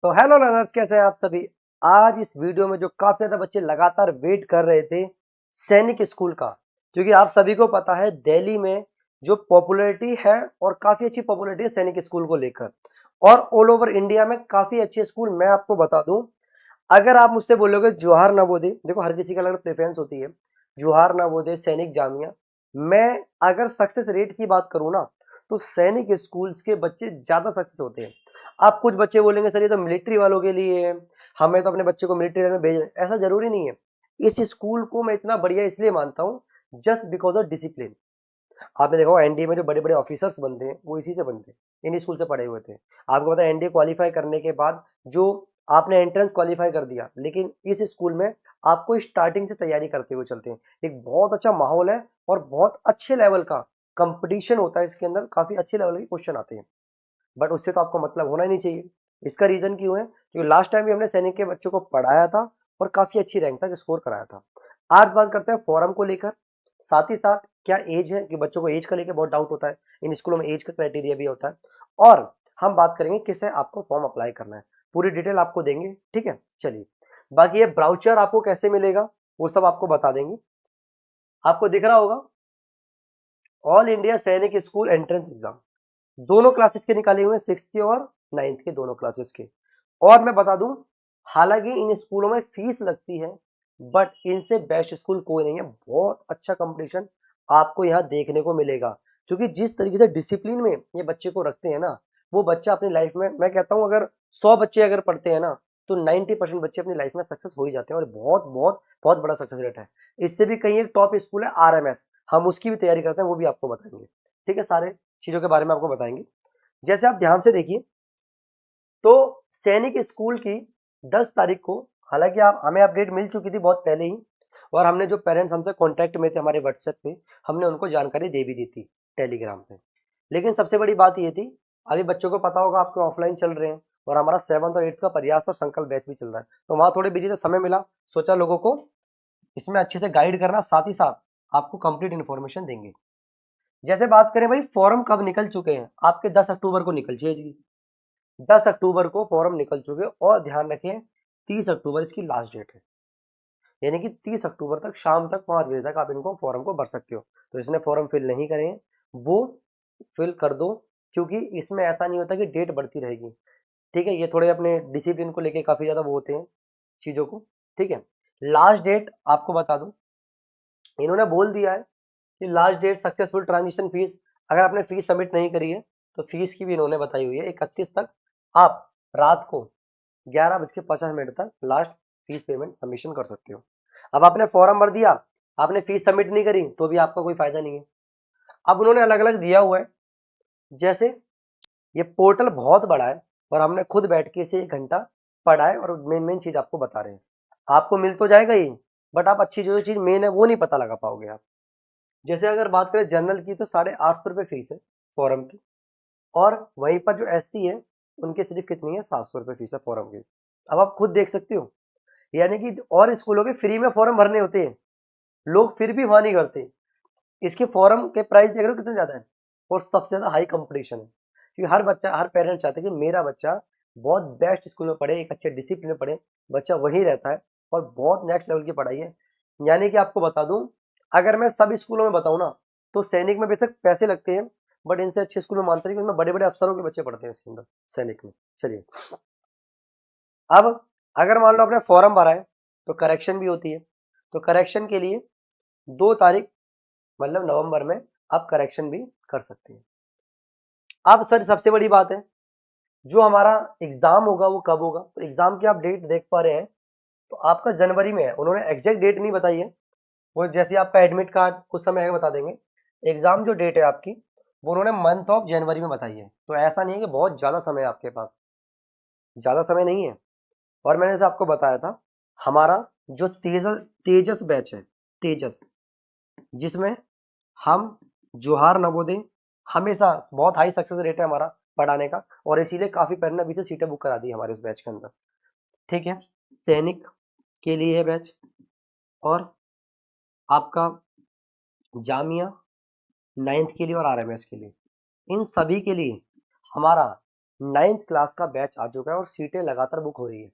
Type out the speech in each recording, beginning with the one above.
तो hello learners, कैसे हैं आप सभी। आज इस वीडियो में जो काफी ज्यादा बच्चे लगातार वेट कर रहे थे सैनिक स्कूल का, क्योंकि आप सभी को पता है दिल्ली में जो पॉपुलैरिटी है और काफी अच्छी पॉपुलैरिटी है सैनिक स्कूल को लेकर, और ऑल ओवर इंडिया में काफी अच्छे स्कूल। मैं आपको बता दूं, अगर आप मुझसे बोलोगे जवाहर नवोदय, देखो हर किसी की अलग प्रेफरेंस होती है, जवाहर नवोदय, सैनिक जामिया, मैं अगर सक्सेस रेट की बात करूं ना, तो सैनिक स्कूल्स के बच्चे ज्यादा सक्सेस होते हैं। आप कुछ बच्चे बोलेंगे सर ये तो मिलिट्री वालों के लिए है, हमें तो अपने बच्चे को मिलिट्री में भेजना है। ऐसा जरूरी नहीं है। इस स्कूल को मैं इतना बढ़िया इसलिए मानता हूँ, जस्ट बिकॉज ऑफ डिसिप्लिन। आपने देखा होगा एनडीए में जो बड़े बड़े ऑफिसर्स बनते हैं वो इसी से बनते हैं, इन स्कूल से पढ़े हुए थे। आपको पता है एनडीए क्वालिफाई करने के बाद जो आपने एंट्रेंस क्वालिफाई कर दिया, लेकिन इस स्कूल में आपको स्टार्टिंग से तैयारी करते हुए चलते हैं। एक बहुत अच्छा माहौल है और बहुत अच्छे लेवल का कंपटीशन होता है इसके अंदर, काफी अच्छे लेवल के क्वेश्चन आते हैं। बट उससे तो आपको मतलब होना ही नहीं चाहिए। इसका रीजन क्यों है? क्योंकि लास्ट टाइम भी हमने सैनिक के बच्चों को पढ़ाया था और काफी अच्छी रैंक तक स्कोर कराया था। आज बात करते हैं फॉरम को लेकर, साथ ही साथ क्या एज है, कि बच्चों को एज का लेकर बहुत डाउट होता है, इन स्कूलों में एज का क्राइटेरिया भी होता है। और हम बात करेंगे किससे आपको फॉर्म अप्लाई करना है, पूरी डिटेल आपको देंगे, ठीक है। चलिए, बाकी ये ब्राउचर आपको कैसे मिलेगा वो सब आपको बता देंगे। आपको दिख रहा होगा ऑल इंडिया सैनिक स्कूल एंट्रेंस एग्जाम, दोनों क्लासेस के निकाले हुए हैं, 6th के और 9th के, दोनों क्लासेस के। और मैं बता दूं, हालांकि इन स्कूलों में फीस लगती है, बट इनसे बेस्ट स्कूल कोई नहीं है। बहुत अच्छा कंपटीशन आपको यहाँ देखने को मिलेगा, क्योंकि जिस तरीके से डिसिप्लिन में ये बच्चे को रखते हैं ना, वो बच्चा अपनी लाइफ में, मैं कहता हूँ अगर 100 बच्चे अगर पढ़ते हैं ना, तो 90% बच्चे अपनी लाइफ में सक्सेस हो ही जाते हैं, और बहुत बहुत बहुत बड़ा सक्सेस रेट है। इससे भी कहीं एक टॉप स्कूल है आरएमएस, हम उसकी भी तैयारी करते हैं, वो भी आपको बताएंगे, ठीक है। सारे चीजों के बारे में आपको बताएंगे। जैसे आप ध्यान से देखिए, तो सैनिक स्कूल की 10 तारीख को, हालांकि आप हमें अपडेट मिल चुकी थी बहुत पहले ही, और हमने जो पेरेंट्स हमसे कांटेक्ट में थे हमारे व्हाट्सएप पे, हमने उनको जानकारी दे भी दी थी टेलीग्राम पे। लेकिन सबसे बड़ी बात ये थी, अभी बच्चों को पता होगा आपके ऑफलाइन चल रहे हैं, और हमारा 7th और 8th का प्रयास और संकल्प बैच भी चल रहा है, तो वहां थोड़े बिजी थे, समय मिला, सोचा लोगों को इसमें अच्छे से गाइड करना, साथ ही साथ आपको कंप्लीट इन्फॉर्मेशन देंगे। जैसे बात करें भाई, फॉर्म कब निकल चुके हैं आपके? 10 अक्टूबर को निकल चाहिए, 10 अक्टूबर को फॉर्म निकल चुके, और ध्यान रखें 30 अक्टूबर इसकी लास्ट डेट है, यानी कि 30 अक्टूबर तक शाम तक 5 बजे तक आप इनको फॉर्म को भर सकते हो। तो जिसने फॉर्म फिल नहीं करे हैं वो फिल कर दो, क्योंकि इसमें ऐसा नहीं होता कि डेट बढ़ती रहेगी, ठीक है। ये थोड़े अपने डिसिप्लिन को लेके काफी ज्यादा वो होते हैं चीजों को, ठीक है। लास्ट डेट आपको बता दूं, इन्होंने बोल दिया है कि last date successful transition fees, अगर आपने फीस सबमिट नहीं करी है तो फीस की भी इन्होंने बताई हुई है 31 तक, आप रात को 11:50 तक लास्ट फीस पेमेंट सबमिशन कर सकते हो। अब आपने फॉर्म भर दिया, आपने फीस सबमिट नहीं करी, तो भी आपका कोई फायदा नहीं है। अब उन्होंने अलग अलग दिया हुआ है, जैसे ये पोर्टल बहुत बड़ा है, और हमने खुद बैठ के इसे 1 घंटा पढ़ा है, और मेन मेन चीज आपको बता रहे हैं। आपको मिल तो जाएगा ही, बट आप अच्छी जो चीज मेन है वो नहीं पता लगा पाओगे आप। जैसे अगर बात करें जनरल की, तो 850 रुपये फीस है फॉरम की, और वहीं पर जो एससी है उनकी सिर्फ कितनी है, 700 रुपये फीस है फॉरम की। अब आप खुद देख सकते हो, यानी कि और स्कूलों के फ्री में फॉर्म भरने होते हैं, लोग फिर भी वहां नहीं करते। इसके फॉर्म के प्राइस देख रहे हो कितने ज्यादा है, और सबसे ज्यादा हाई कंपटीशन है, क्योंकि हर बच्चा, हर पेरेंट चाहते हैं कि मेरा बच्चा बहुत बेस्ट स्कूल में पढ़े, एक अच्छे डिसिप्लिन में पढ़े, बच्चा वहीं रहता है, और बहुत नेक्स्ट लेवल की पढ़ाई है। यानी कि आपको बता दूं, अगर मैं सब स्कूलों में बताऊं ना, तो सैनिक में बेशक पैसे लगते हैं, बट इनसे अच्छे स्कूल में मानते हैं, क्योंकि बड़े बड़े अफसरों के बच्चे पढ़ते हैं इसके अंदर, सैनिक में। चलिए, अब अगर मान लो आपने फॉर्म भरा है तो करेक्शन भी होती है, तो करेक्शन के लिए 2 तारीख, मतलब नवंबर में, आप करेक्शन भी कर सकते हैं। अब सर सबसे बड़ी बात है, जो हमारा एग्जाम होगा वो कब होगा? तो एग्जाम की आप डेट देख पा रहे हैं, तो आपका जनवरी में है। उन्होंने एग्जैक्ट डेट नहीं बताई है, वो जैसे आपका एडमिट कार्ड कुछ समय आगे बता देंगे। एग्जाम जो डेट है आपकी, वो उन्होंने मंथ ऑफ जनवरी में बताई है, तो ऐसा नहीं है कि बहुत ज्यादा समय है आपके पास, ज्यादा समय नहीं है। और मैंने जैसे आपको बताया था, हमारा जो तेजस तेजस बैच है, तेजस, जिसमें हम जोहार नवोदय, हमेशा बहुत हाई सक्सेस रेट है हमारा पढ़ाने का, और इसीलिए काफी पेरेंट्स ने अभी से सीटें बुक करा दी हमारे उस बैच के अंदर, ठीक है। सैनिक के लिए है बैच, और आपका जामिया 9th के लिए, और आरएमएस के लिए, इन सभी के लिए हमारा 9th क्लास का बैच आ चुका है और सीटें लगातार बुक हो रही है।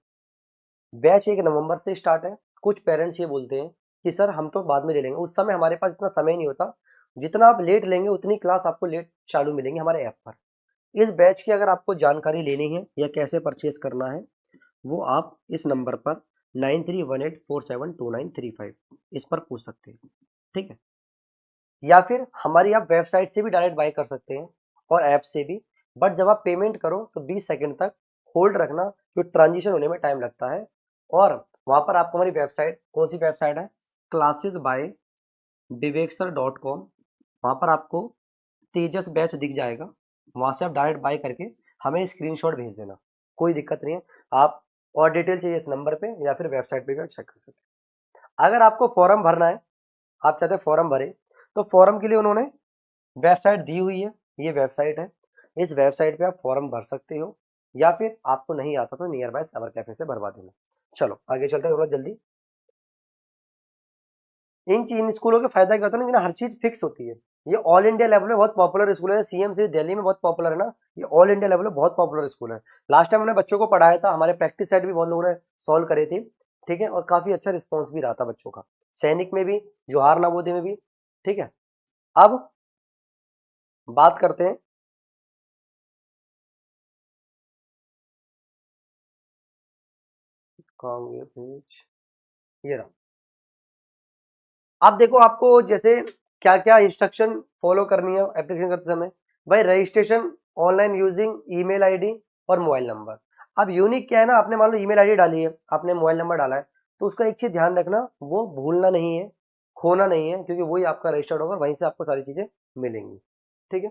बैच 1 नवंबर से स्टार्ट है। कुछ पेरेंट्स ये बोलते हैं कि सर हम तो बाद में ले लेंगे, उस समय हमारे पास इतना समय नहीं होता। जितना आप लेट लेंगे उतनी क्लास आपको लेट चालू मिलेंगी हमारे ऐप पर। इस बैच की अगर आपको जानकारी लेनी है या कैसे परचेज करना है, वो आप इस नंबर पर 9318472935 इस पर पूछ सकते हैं, ठीक है। या फिर हमारी आप वेबसाइट से भी डायरेक्ट बाय कर सकते हैं और ऐप से भी। बट जब आप पेमेंट करो तो 20 सेकंड तक होल्ड रखना, जो ट्रांजिशन होने में टाइम लगता है। और वहाँ पर आपको हमारी वेबसाइट, कौन सी वेबसाइट है, classes by viveksar.com, वहाँ पर आपको तेजस बैच दिख जाएगा। वहाँ से आप डायरेक्ट बाय करके हमें स्क्रीनशॉट भेज देना, कोई दिक्कत नहीं है। आप और डिटेल चाहिए इस नंबर पे या फिर वेबसाइट पे भी आप चेक कर सकते हैं। अगर आपको फॉर्म भरना है, आप चाहते हैं फॉर्म भरे, तो फॉर्म के लिए उन्होंने वेबसाइट दी हुई है, ये वेबसाइट है। इस वेबसाइट पे आप फॉर्म भर सकते हो या फिर आपको नहीं आता तो नियर बाय साइबर कैफे से भरवा देना। चलो आगे चलते हैं थोड़ा जल्दी। इन स्कूलों के फायदा क्या होता है ना कि हर चीज फिक्स होती है। ये ऑल इंडिया लेवल में बहुत पॉपुलर स्कूल है। सीएम से दिल्ली में बहुत पॉपुलर है ना, ये ऑल इंडिया लेवल में बहुत पॉपुलर स्कूल है। लास्ट टाइम हमने बच्चों को पढ़ाया था, हमारे प्रैक्टिस सेट भी बहुत लोगों ने सॉल्व करे थे, ठीक है, और काफी अच्छा रिस्पॉन्स भी रहा था बच्चों का, सैनिक में भी, जोहार नवोदय में भी, ठीक है। अब बात करते हैं पेज, ये रहा। अब देखो आपको जैसे क्या क्या इंस्ट्रक्शन फॉलो करनी है एप्लीकेशन करते समय। भाई registration online using email ID और मोबाइल नंबर। अब यूनिक क्या है ना, आपने मान लो ईमेल आईडी डाली है, आपने मोबाइल नंबर डाला है, तो उसका एक चीज ध्यान रखना, वो भूलना नहीं है, खोना नहीं है, क्योंकि वही आपका रजिस्टर्ड होगा, वहीं से आपको सारी चीजें मिलेंगी, ठीक है।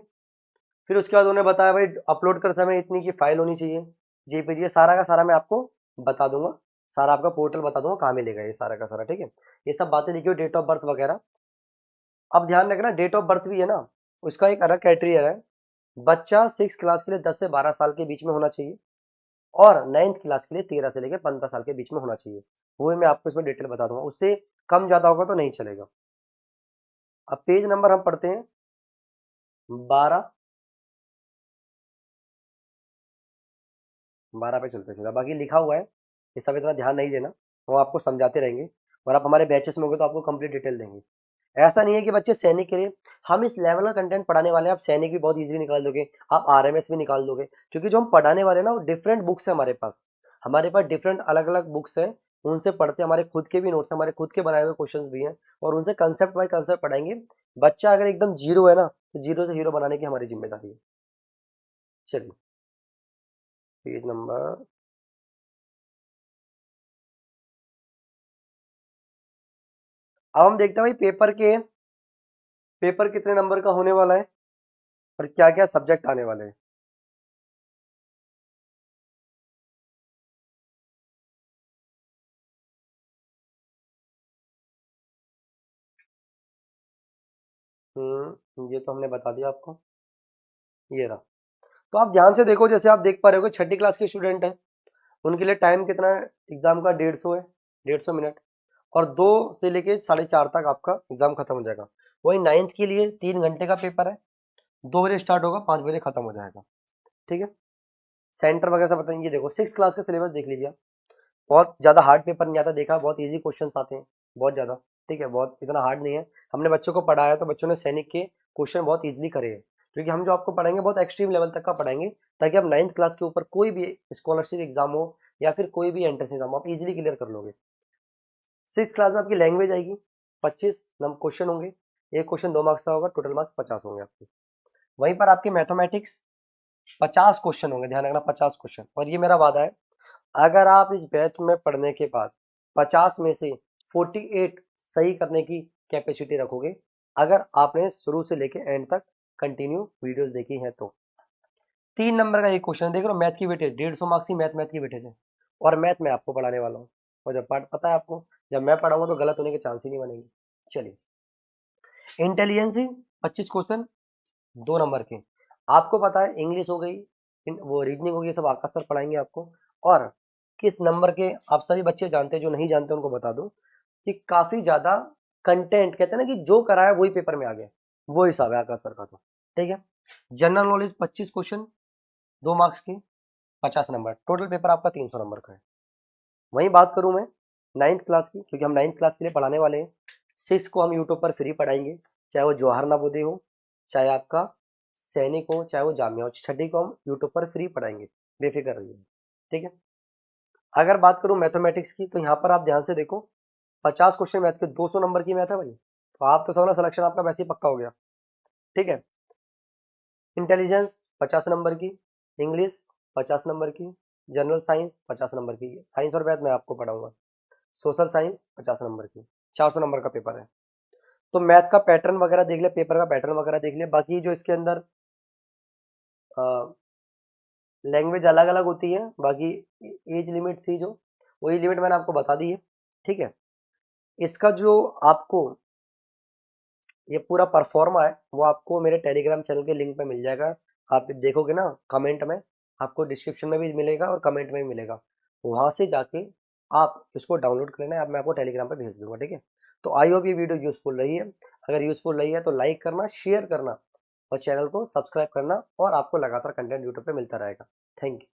फिर उसके बाद उन्होंने बताया भाई अपलोड करते समय इतनी की फाइल होनी चाहिए, जेपीजी, ये सारा का सारा मैं आपको बता दूंगा, सारा आपका पोर्टल बता दूंगा कहाँ मिलेगा ये सारा का सारा, ठीक है। ये सब बातें लिखी हो, डेट ऑफ बर्थ वगैरह। अब ध्यान रखना डेट ऑफ बर्थ भी है ना, उसका एक अलग क्राइटेरिया है। बच्चा 6 क्लास के लिए 10 से 12 साल के बीच में होना चाहिए और 9th क्लास के लिए 13 से लेकर 15 साल के बीच में होना चाहिए। वो मैं आपको इसमें डिटेल बता दूंगा, उससे कम ज्यादा होगा तो नहीं चलेगा। अब पेज नंबर हम पढ़ते हैं 12, 12 पे चलते चला, बाकी लिखा हुआ है, ये सब इतना ध्यान नहीं देना, वो आपको समझाते रहेंगे। और आप हमारे बैचेस में होंगे तो आपको कंप्लीट डिटेल देंगे। ऐसा नहीं है कि बच्चे सैनिक के लिए हम इस लेवल का कंटेंट पढ़ाने वाले हैं, आप सैनिक भी बहुत इजीली निकाल दोगे, आप आरएमएस भी निकाल दोगे, क्योंकि जो हम पढ़ाने वाले हैं ना वो डिफरेंट बुक्स है हमारे पास डिफरेंट अलग अलग बुक्स है, उनसे पढ़ते हमारे खुद के भी नोट्स, हमारे खुद के बनाए हुए क्वेश्चंस भी हैं, और उनसे कंसेप्ट बाय कंसेप्ट पढ़ाएंगे। बच्चा अगर एकदम जीरो है ना, तो जीरो से हीरो बनाने की हमारी जिम्मेदारी है। चलिए पेज नंबर, अब हम देखते हैं भाई पेपर कितने नंबर का होने वाला है और क्या क्या सब्जेक्ट आने वाले हैं। ये तो हमने बता दिया आपको, ये रहा। तो आप ध्यान से देखो, जैसे आप देख पा रहे हो कि 6ठी क्लास के स्टूडेंट हैं, उनके लिए टाइम कितना है एग्जाम का, 150 है, 150 मिनट, और 2 से लेके 4:30 तक आपका एग्जाम खत्म हो जाएगा। वही 9th के लिए 3 घंटे का पेपर है, 2 बजे स्टार्ट होगा, 5 बजे खत्म हो जाएगा, ठीक है। सेंटर वगैरह सब बताएंगे। देखो 6 क्लास का सिलेबस देख लीजिए आप, बहुत ज्यादा हार्ड पेपर नहीं आता, देखा बहुत इजी क्वेश्चंस आते हैं, बहुत ज्यादा, ठीक है, बहुत इतना हार्ड नहीं है। हमने बच्चों को पढ़ाया तो बच्चों ने सैनिक के क्वेश्चन बहुत इजीली करे हैं, क्योंकि हम जो आपको पढ़ाएंगे बहुत एक्सट्रीम लेवल तक का पढ़ाएंगे, ताकि आप 9th क्लास के ऊपर कोई भी स्कॉलरशिप एग्जाम हो या फिर कोई भी एंट्रेंस एग्जाम हो, आप इजीली क्लियर कर लोगे। 6th क्लास में आपकी लैंग्वेज आएगी, 25 क्वेश्चन होंगे, एक क्वेश्चन 2 मार्क्स का होगा, टोटल मार्क्स 50 होंगे आपके। वहीं पर आपकी मैथमेटिक्स 50 क्वेश्चन होंगे, ध्यान रखना 50 क्वेश्चन। और ये मेरा वादा है, अगर आप इस बैच में पढ़ने के बाद 50 में से 48 सही करने की कैपेसिटी रखोगे, अगर आपने शुरू से लेके एंड तक कंटिन्यू वीडियोस देखी हैं तो। 3 नंबर का एक क्वेश्चन देख रहे हो, मैथ की वेटेज 150 मार्क्स की मैथ की वेटेज है, और मैथ में आपको पढ़ाने वाला हूँ, और जब पाठ पता है आपको, जब मैं पढ़ाऊंगा तो गलत होने के चांस ही नहीं बनेंगे। चलिए इंटेलिजेंस 25 क्वेश्चन 2 नंबर के, आपको पता है इंग्लिश हो गई, वो रीजनिंग हो गई, सब आकाश सर पढ़ाएंगे आपको। और किस नंबर के आप सभी बच्चे जानते हैं, जो नहीं जानते उनको बता दूं कि काफी ज्यादा कंटेंट, कहते हैं ना कि जो कराया वही पेपर में आ गया, वो हिसाब है आकाश सर का तो, ठीक है। जनरल नॉलेज 25 क्वेश्चन, 2 मार्क्स की 50 नंबर, टोटल पेपर आपका 300 नंबर का है। वहीं बात करूं मैं 9th क्लास की, क्योंकि हम 9th क्लास के लिए पढ़ाने वाले हैं। 6 को हम यूट्यूब पर फ्री पढ़ाएंगे, चाहे वो जवाहर नवोदय हो, चाहे आपका सैनिक हो, चाहे वो जामिया हो। छठी को हम यूट्यूब पर फ्री पढ़ाएंगे, बेफिक्र रहिए, ठीक है। अगर बात करूं मैथमेटिक्स की, तो यहाँ पर आप ध्यान से देखो, 50 क्वेश्चन मैथ के, 200 नंबर की मैथ है भाई, तो आप तो समझो सिलेक्शन आपका वैसे ही पक्का हो गया, ठीक है। इंटेलिजेंस 50 नंबर की, इंग्लिश 50 नंबर की, जनरल साइंस 50 नंबर की, साइंस और मैथ मैं आपको पढ़ाऊंगा, सोशल साइंस 50 नंबर की, 400 नंबर का पेपर है। तो मैथ का पैटर्न वगैरह देख ले, पेपर का पैटर्न वगैरह देख ले। बाकी जो इसके अंदर लैंग्वेज अलग अलग होती है, बाकी एज लिमिट थी जो, वही लिमिट मैंने आपको बता दी है, ठीक है। इसका जो आपको ये पूरा परफॉर्मा है, वो आपको मेरे टेलीग्राम चैनल के लिंक पे मिल जाएगा। आप देखोगे ना कमेंट में, आपको डिस्क्रिप्शन में भी मिलेगा और कमेंट में भी मिलेगा, वहां से जाके आप इसको डाउनलोड कर लेना। अब मैं आपको टेलीग्राम पे भेज दूंगा, ठीक है। तो आई होप ये वीडियो यूजफुल रही है। अगर यूजफुल रही है तो लाइक करना, शेयर करना और चैनल को सब्सक्राइब करना, और आपको लगातार कंटेंट यूट्यूब पे मिलता रहेगा। Thank you.